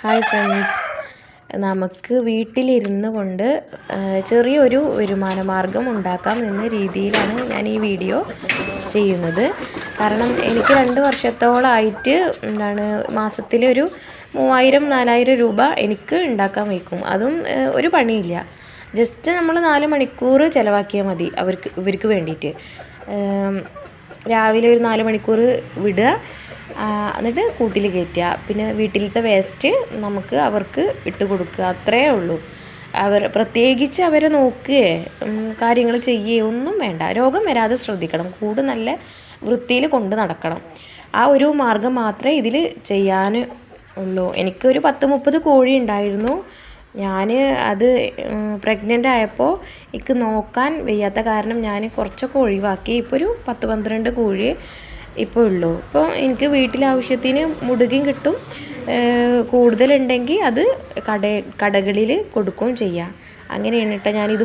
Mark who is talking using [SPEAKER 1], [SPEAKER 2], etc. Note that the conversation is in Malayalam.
[SPEAKER 1] ഹായ് ഫ്രണ്ട്സ്, നമുക്ക് വീട്ടിലിരുന്ന് കൊണ്ട് ചെറിയൊരു വരുമാന മാർഗം ഉണ്ടാക്കാം എന്ന രീതിയിലാണ് ഞാൻ ഈ വീഡിയോ ചെയ്യുന്നത്. കാരണം എനിക്ക് 2 വർഷത്തോളമായിട്ട് മാസത്തിലൊരു 3000-4000 രൂപ എനിക്ക് ഉണ്ടാക്കാൻ വയ്ക്കും. അതും ഒരു പണിയില്ല. ജസ്റ്റ് നമ്മൾ 4 മണിക്കൂർ ചിലവാക്കിയാൽ മതി ഇവർക്ക് വേണ്ടിയിട്ട്. രാവിലെ ഒരു 4 മണിക്കൂർ വിടുക, എന്നിട്ട് കൂട്ടിൽ കയറ്റുക. പിന്നെ വീട്ടിലത്തെ വേസ്റ്റ് നമുക്ക് അവർക്ക് ഇട്ട് കൊടുക്കുക, അത്രയേ ഉള്ളൂ. പ്രത്യേകിച്ച് അവരെ നോക്കുകയോ കാര്യങ്ങൾ ചെയ്യുകയോ ഒന്നും വേണ്ട. രോഗം വരാതെ ശ്രദ്ധിക്കണം, കൂട് നല്ല വൃത്തിയിൽ കൊണ്ട് നടക്കണം. ആ ഒരു മാർഗം മാത്രമേ ഇതിൽ ചെയ്യാൻ ഉള്ളൂ. എനിക്കൊരു 10-30 കോഴി ഉണ്ടായിരുന്നു. ഞാൻ അത് പ്രഗ്നൻ്റ് ആയപ്പോൾ എനിക്ക് നോക്കാൻ വയ്യാത്ത കാരണം ഞാൻ കുറച്ചൊക്കെ ഒഴിവാക്കി. ഇപ്പോൾ ഒരു 10-12 കോഴി ഇപ്പോൾ ഉള്ളൂ. ഇപ്പോൾ എനിക്ക് വീട്ടിലാവശ്യത്തിന് മുടുകയും കിട്ടും. കൂടുതലുണ്ടെങ്കിൽ അത് കടകളിൽ കൊടുക്കുകയും ചെയ്യാം. അങ്ങനെയാണ് കേട്ടോ ഞാനിത്